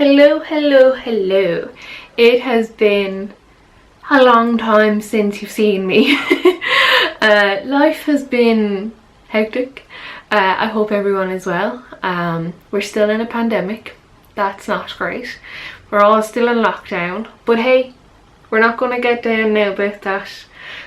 Hello. It has been a long time since you've seen me. Life has been hectic. I hope everyone is well. We're still in a pandemic. That's not great. We're all still in lockdown. But hey, we're not going to get down now about that.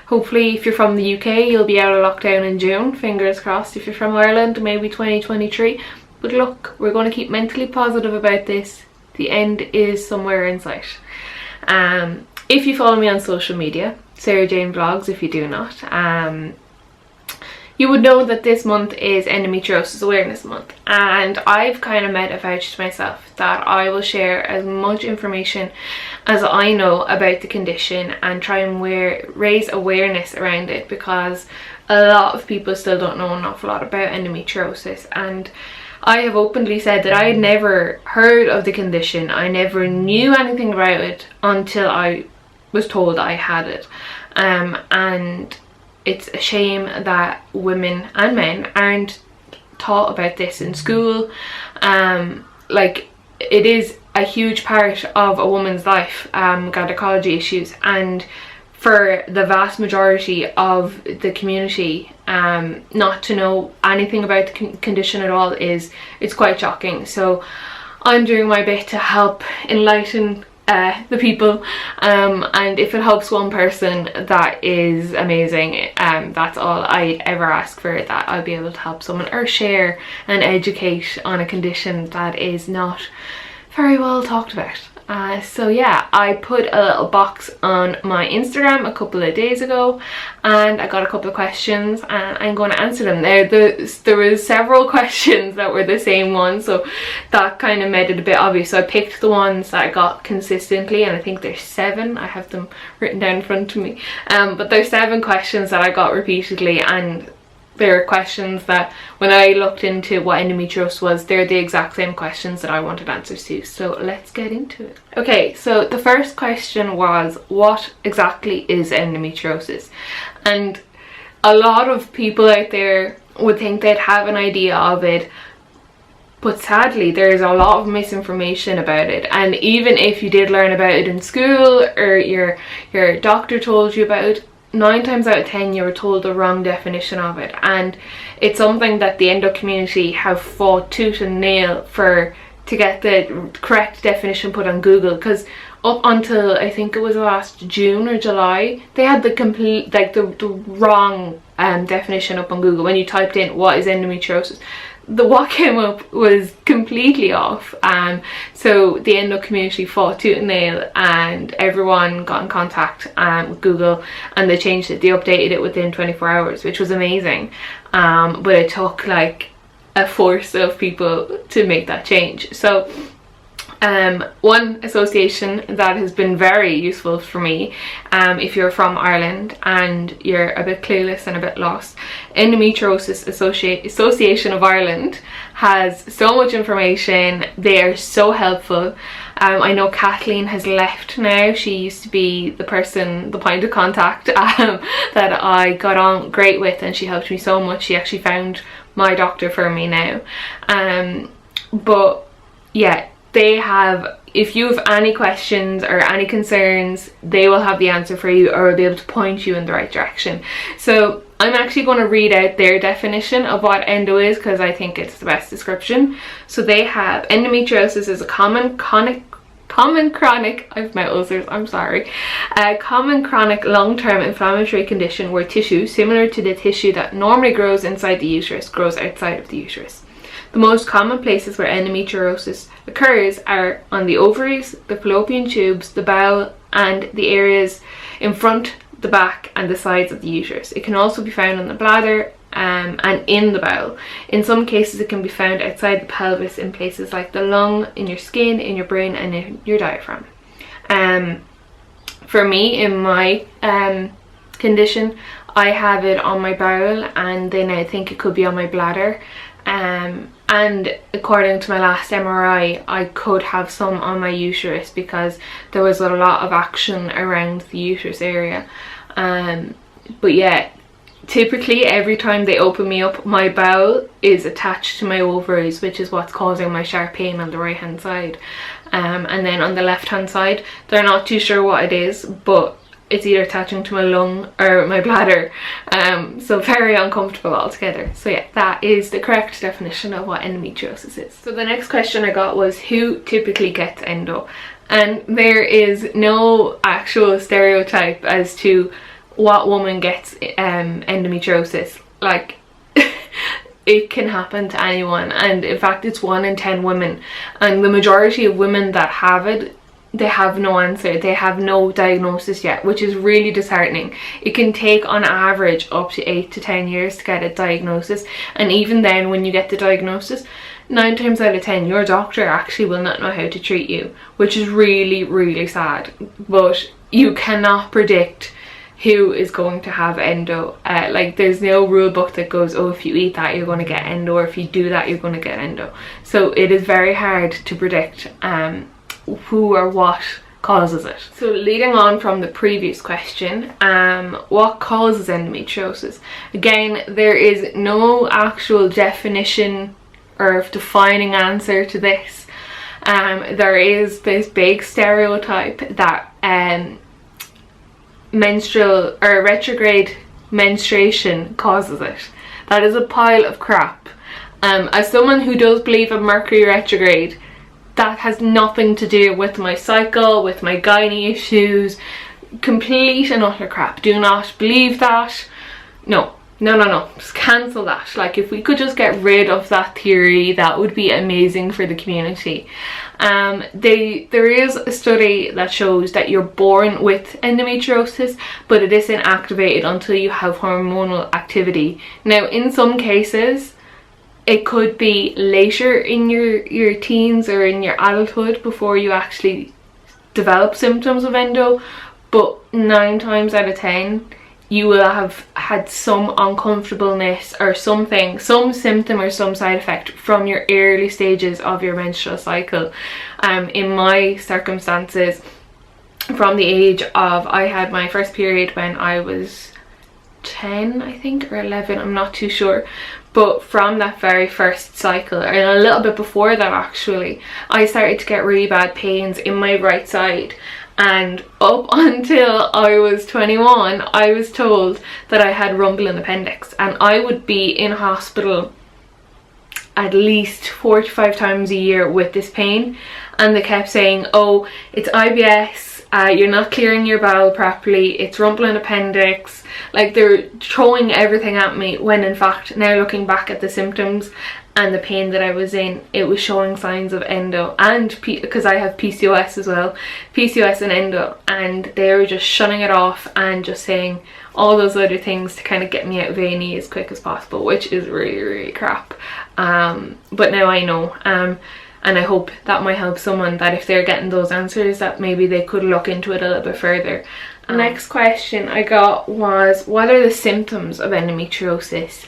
Hopefully if you're from the UK you'll be out of lockdown in June. Fingers crossed. If you're from Ireland, maybe 2023. But look, we're going to keep mentally positive about this. The end is somewhere in sight. If you follow me on social media, Sarah Jane Vlogs, if you do not, you would know that this month is Endometriosis Awareness Month, and I've kind of made a vow to myself that I will share as much information as I know about the condition and try and raise awareness around it, because a lot of people still don't know an awful lot about endometriosis. And I have openly said that I had never heard of the condition. I never knew anything about it until I was told I had it. And it's a shame that women and men aren't taught about this in school. Like, it is a huge part of a woman's life, gynecology issues, and for the vast majority of the community not to know anything about the condition at all it's quite shocking. So I'm doing my bit to help enlighten the people, and if it helps one person, that is amazing. That's all I ever ask for, that I'll be able to help someone or share and educate on a condition that is not very well talked about. So yeah, I put a little box on my Instagram a couple of days ago and I got a couple of questions and I'm going to answer them. There was several questions that were the same ones, so that kind of made it a bit obvious. So I picked the ones that I got consistently, and I think there's 7. I have them written down in front of me. But there's 7 questions that I got repeatedly, and they're questions that when I looked into what endometriosis was, they're the exact same questions that I wanted answers to. So let's get into it. Okay, so the first question was, what exactly is endometriosis? And a lot of people out there would think they'd have an idea of it, but sadly there's a lot of misinformation about it. And even if you did learn about it in school or your doctor told you about it, 9 times out of 10 you were told the wrong definition of it, and it's something that the endo community have fought tooth and nail to get the correct definition put on Google, because up until I think it was last June or July, they had the wrong definition up on Google. When you typed in what is endometriosis, what came up was completely off. So the endo community fought tooth and nail, and everyone got in contact with Google, and they changed it. They updated it within 24 hours, which was amazing. But it took like a force of people to make that change. So one association that has been very useful for me, if you're from Ireland and you're a bit clueless and a bit lost, Endometriosis Association of Ireland has so much information. They are so helpful. I know Kathleen has left now. She used to be the point of contact that I got on great with, and she helped me so much. She actually found my doctor for me now. But yeah, they have, if you have any questions or any concerns, they will have the answer for you, or will be able to point you in the right direction. So I'm actually going to read out their definition of what endo is, because I think it's the best description. So they have, endometriosis is a common chronic, I have my ulcers, I'm sorry, a common chronic long-term inflammatory condition where tissue similar to the tissue that normally grows inside the uterus grows outside of the uterus. The most common places where endometriosis occurs are on the ovaries, the fallopian tubes, the bowel, and the areas in front, the back, and the sides of the uterus. It can also be found on the bladder and in the bowel. In some cases it can be found outside the pelvis in places like the lung, in your skin, in your brain, and in your diaphragm. For me, in my condition, I have it on my bowel, and then I think it could be on my bladder. And according to my last MRI, I could have some on my uterus, because there was a lot of action around the uterus area. But yeah, typically every time they open me up, my bowel is attached to my ovaries, which is what's causing my sharp pain on the right hand side. And then on the left hand side, they're not too sure what it is, but it's either attaching to my lung or my bladder. So very uncomfortable altogether. So yeah, that is the correct definition of what endometriosis is. So the next question I got was, who typically gets endo? And there is no actual stereotype as to what woman gets endometriosis. Like, it can happen to anyone, and in fact it's 1 in 10 women, and the majority of women that have it, they have no answer, they have no diagnosis yet, which is really disheartening. It can take on average up to 8 to 10 years to get a diagnosis, and even then, when you get the diagnosis, 9 times out of 10 your doctor actually will not know how to treat you, which is really, really sad. But you cannot predict who is going to have endo. Like, there's no rule book that goes, oh, if you eat that you're going to get endo, or if you do that you're going to get endo. So it is very hard to predict who or what causes it. So leading on from the previous question, what causes endometriosis? Again, there is no actual definition or defining answer to this. There is this big stereotype that menstrual or retrograde menstruation causes it. That is a pile of crap. As someone who does believe in Mercury retrograde, that has nothing to do with my cycle, with my gynae issues. Complete and utter crap. Do not believe that. No, just cancel that. Like, if we could just get rid of that theory, that would be amazing for the community. There is a study that shows that you're born with endometriosis, but it isn't activated until you have hormonal activity. Now, in some cases it could be later in your teens or in your adulthood before you actually develop symptoms of endo, but 9 times out of 10 you will have had some uncomfortableness or something, some symptom or some side effect from your early stages of your menstrual cycle. In my circumstances, from the age of, I had my first period when I was 10, I think, or 11, I'm not too sure. But from that very first cycle, and a little bit before that actually, I started to get really bad pains in my right side. And up until I was 21, I was told that I had rumbling appendix, and I would be in hospital at least 4 to 5 times a year with this pain, and they kept saying, oh, it's IBS, you're not clearing your bowel properly, it's rumbling appendix. Like, they're throwing everything at me, when in fact, now looking back at the symptoms and the pain that I was in, it was showing signs of endo, and because I have PCOS as well, PCOS and endo, and they were just shunning it off and just saying all those other things to kind of get me out of A&E as quick as possible, which is really, really crap. But now I know, and I hope that might help someone, that if they're getting those answers, that maybe they could look into it a little bit further. The next question I got was, what are the symptoms of endometriosis?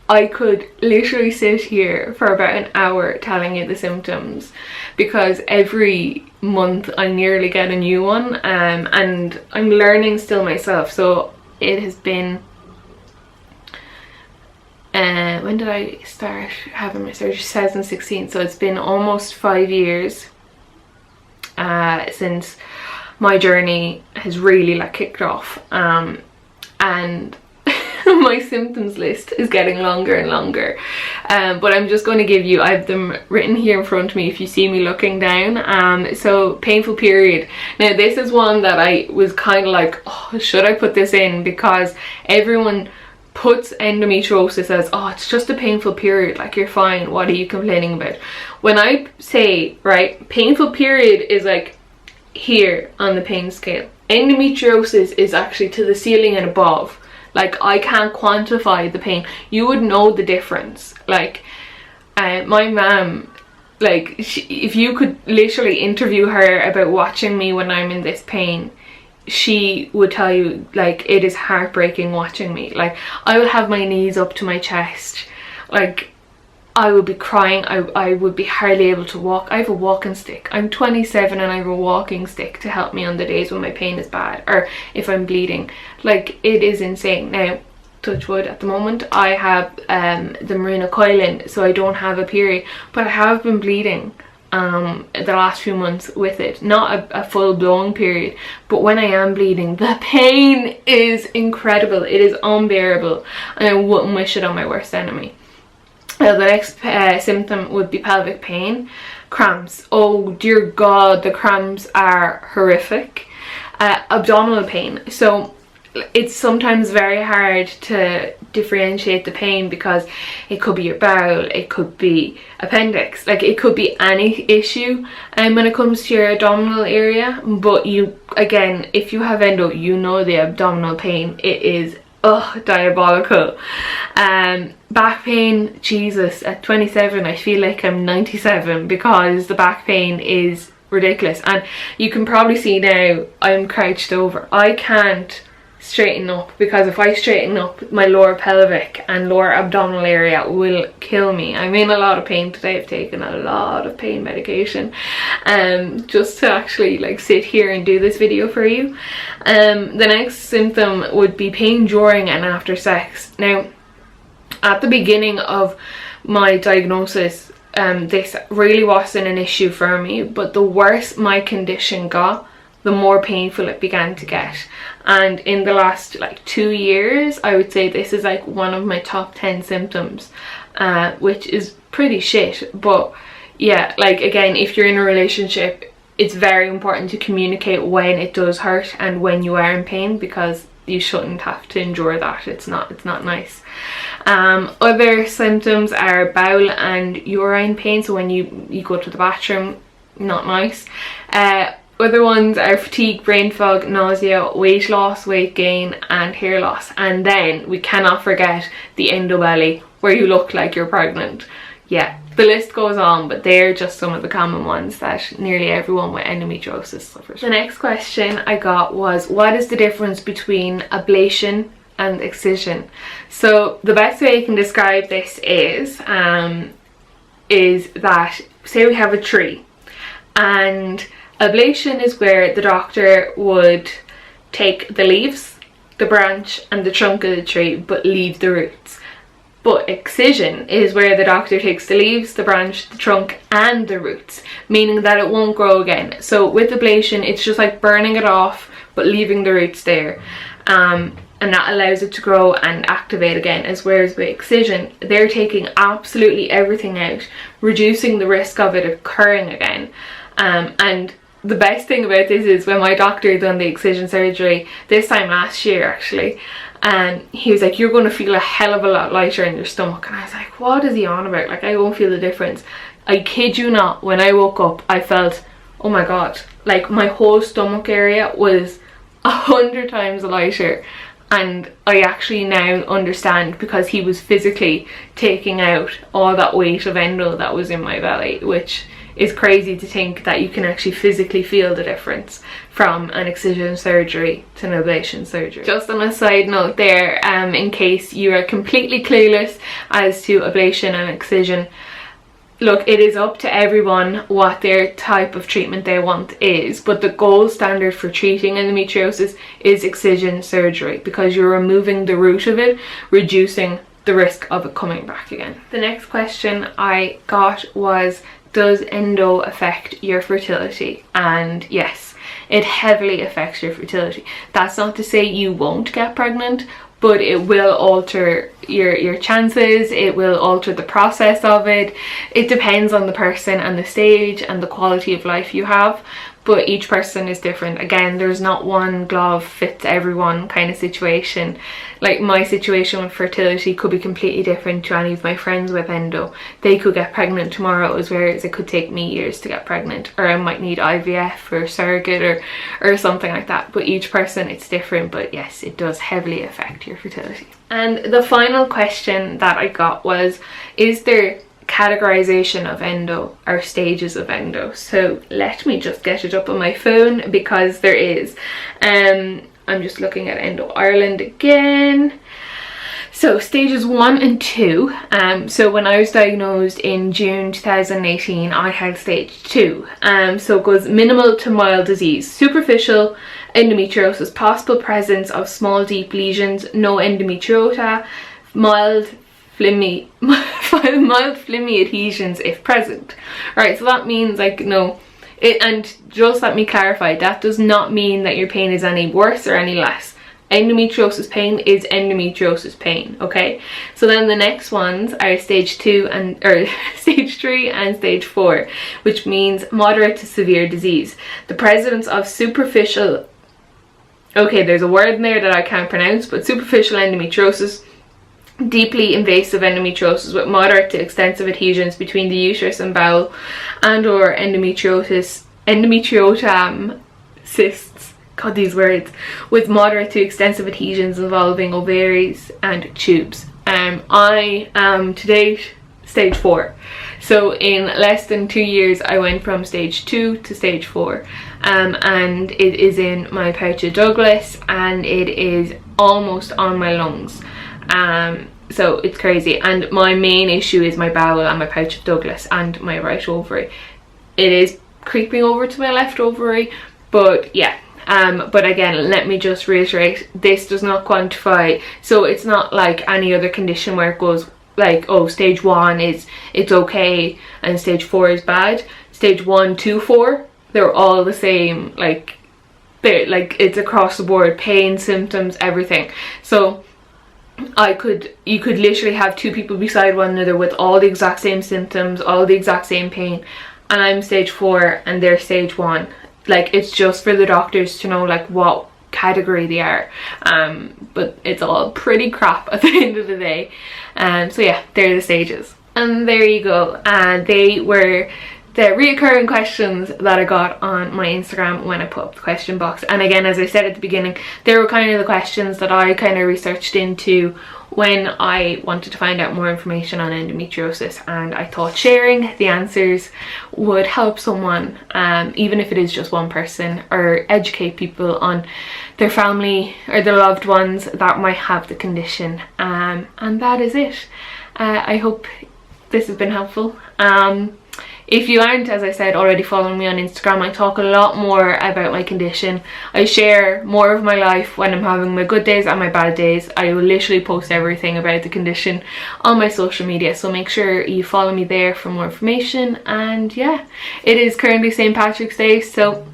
I could literally sit here for about an hour telling you the symptoms, because every month I nearly get a new one, and I'm learning still myself. So it has been, when did I start having my surgery? 2016, so it's been almost 5 years since my journey has really like kicked off, and my symptoms list is getting longer and longer, but I'm just going to give you, I have them written here in front of me if you see me looking down. So painful period. Now this is one that I was kind of like, oh, should I put this in, because everyone puts endometriosis as, oh, it's just a painful period, like you're fine, what are you complaining about? When I say, right, painful period is like here on the pain scale, endometriosis is actually to the ceiling and above. Like, I can't quantify the pain. You would know the difference. Like, my mum, like, if you could literally interview her about watching me when I'm in this pain, she would tell you, like, it is heartbreaking watching me. Like, I would have my knees up to my chest, like, I would be crying, I would be hardly able to walk. I have a walking stick. I'm 27 and I have a walking stick to help me on the days when my pain is bad or if I'm bleeding. Like, it is insane. Now, touch wood, at the moment I have the marinocoiling, so I don't have a period, but I have been bleeding the last few months with it. Not a full-blown period, but when I am bleeding, the pain is incredible. It is unbearable, and I wouldn't wish it on my worst enemy. The next symptom would be pelvic pain. Cramps. Oh dear God, the cramps are horrific. Abdominal pain. So it's sometimes very hard to differentiate the pain, because it could be your bowel, it could be appendix, like it could be any issue when it comes to your abdominal area. But you, again, if you have endo, you know the abdominal pain, it is diabolical. Back pain, Jesus, at 27 I feel like I'm 97, because the back pain is ridiculous. And you can probably see now I'm crouched over. I can't straighten up, because if I straighten up, my lower pelvic and lower abdominal area will kill me. I'm in a lot of pain today. I've taken a lot of pain medication just to actually like sit here and do this video for you. The next symptom would be pain during and after sex. Now, at the beginning of my diagnosis, this really wasn't an issue for me, but the worse my condition got, the more painful it began to get. And in the last like 2 years, I would say this is like one of my top 10 symptoms, which is pretty shit. But yeah, like again, if you're in a relationship, it's very important to communicate when it does hurt and when you are in pain, because you shouldn't have to endure that. It's not nice. Other symptoms are bowel and urine pain, so when you go to the bathroom, not nice. Other ones are fatigue, brain fog, nausea, weight loss, weight gain, and hair loss. And then we cannot forget the endo belly, where you look like you're pregnant. Yeah, the list goes on, but they're just some of the common ones that nearly everyone with endometriosis suffers. The next question I got was, what is the difference between ablation and excision? So the best way you can describe this is that, say we have a tree, and ablation is where the doctor would take the leaves, the branch and the trunk of the tree, but leave the roots. But excision is where the doctor takes the leaves, the branch, the trunk and the roots, meaning that it won't grow again. So with ablation, it's just like burning it off but leaving the roots there, and that allows it to grow and activate again. As whereas with excision, they're taking absolutely everything out, reducing the risk of it occurring again. And the best thing about this is, when my doctor done the excision surgery this time last year actually, he was like, you're going to feel a hell of a lot lighter in your stomach. And I was like, what is he on about? Like, I won't feel the difference. I kid you not, when I woke up I felt, oh my God, like my whole stomach area was 100 times lighter. And I actually now understand, because he was physically taking out all that weight of endo that was in my belly, which is crazy to think that you can actually physically feel the difference from an excision surgery to an ablation surgery. Just on a side note there, in case you are completely clueless as to ablation and excision, look, it is up to everyone what their type of treatment they want is, but the gold standard for treating endometriosis is excision surgery, because you're removing the root of it, reducing the risk of it coming back again. The next question I got was, does endo affect your fertility? And yes, it heavily affects your fertility. That's not to say you won't get pregnant, but it will alter your chances, it will alter the process of it. It depends on the person and the stage and the quality of life you have, but each person is different. Again, there's not one glove fits everyone kind of situation. Like, my situation with fertility could be completely different to any of my friends with endo. They could get pregnant tomorrow, as whereas it could take me years to get pregnant, or I might need IVF or surrogate or something like that. But each person, it's different. But yes, it does heavily affect your fertility. And the final question that I got was, is there categorization of endo or stages of endo? So let me just get it up on my phone, because there is. I'm just looking at Endo Ireland again. So stages 1 and 2, so when I was diagnosed in June 2018, I had stage 2. So it goes minimal to mild disease, superficial endometriosis, possible presence of small deep lesions, no endometriota, mild flimmy adhesions if present. Right, so that means like no, and just let me clarify, that does not mean that your pain is any worse or any less. Endometriosis pain is endometriosis pain, okay? So then the next ones are stage 2 and stage 3 and stage 4, which means moderate to severe disease. The presence of superficial, okay, there's a word in there that I can't pronounce, but superficial endometriosis, deeply invasive endometriosis with moderate to extensive adhesions between the uterus and bowel, and or endometriotum cysts, God, these words, with moderate to extensive adhesions involving ovaries and tubes. I am to date stage 4, so in less than 2 years I went from stage 2 to stage 4, and it is in my pouch of Douglas, and it is almost on my lungs. So it's crazy, and my main issue is my bowel and my pouch of Douglas and my right ovary. It is creeping over to my left ovary, but yeah. But again, let me just reiterate, this does not quantify, so it's not like any other condition where it goes like, oh, stage 1 is it's okay and stage 4 is bad. Stage 1 to 4, they're all the same, like they're like, it's across the board, pain, symptoms, everything. So you could literally have 2 people beside one another with all the exact same symptoms, all the exact same pain, and I'm stage 4 and they're stage 1. Like, it's just for the doctors to know like what category they are, but it's all pretty crap at the end of the day. So yeah, they're the stages, and there you go. And they were the reoccurring questions that I got on my Instagram when I put up the question box. And again, as I said at the beginning, they were kind of the questions that I kind of researched into when I wanted to find out more information on endometriosis, and I thought sharing the answers would help someone, even if it is just one person, or educate people on their family or their loved ones that might have the condition. And that is it. I hope this has been helpful. If you aren't, as I said, already following me on Instagram, I talk a lot more about my condition. I share more of my life when I'm having my good days and my bad days. I will literally post everything about the condition on my social media, so make sure you follow me there for more information. And yeah, it is currently St. Patrick's Day, so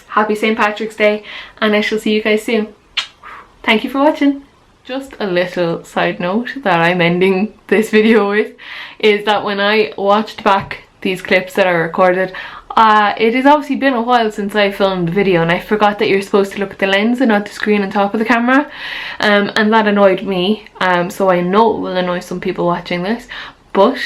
happy St. Patrick's Day, and I shall see you guys soon. Thank you for watching. Just a little side note that I'm ending this video with is that when I watched back these clips that I recorded, it has obviously been a while since I filmed the video, and I forgot that you're supposed to look at the lens and not the screen on top of the camera, and that annoyed me, so I know it will annoy some people watching this, but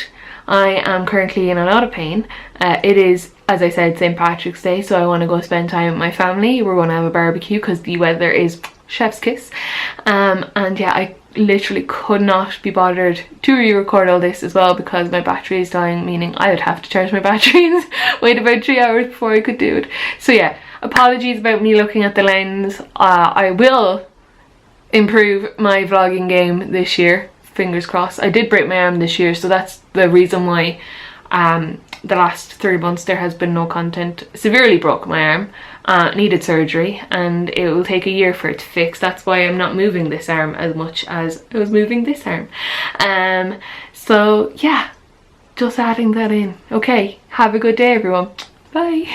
I am currently in a lot of pain. It is, as I said, St. Patrick's Day, so I want to go spend time with my family. We're going to have a barbecue because the weather is chef's kiss, and yeah, I literally could not be bothered to re-record all this as well because my battery is dying, meaning I would have to charge my batteries, wait about 3 hours before I could do it. So yeah, apologies about me looking at the lens. I will improve my vlogging game this year, fingers crossed. I did break my arm this year, so that's the reason why the last 3 months there has been no content. Severely broke my arm, needed surgery, and it will take a year for it to fix. That's why I'm not moving this arm as much as I was moving this arm. So yeah, just adding that in. Okay, have a good day everyone. Bye.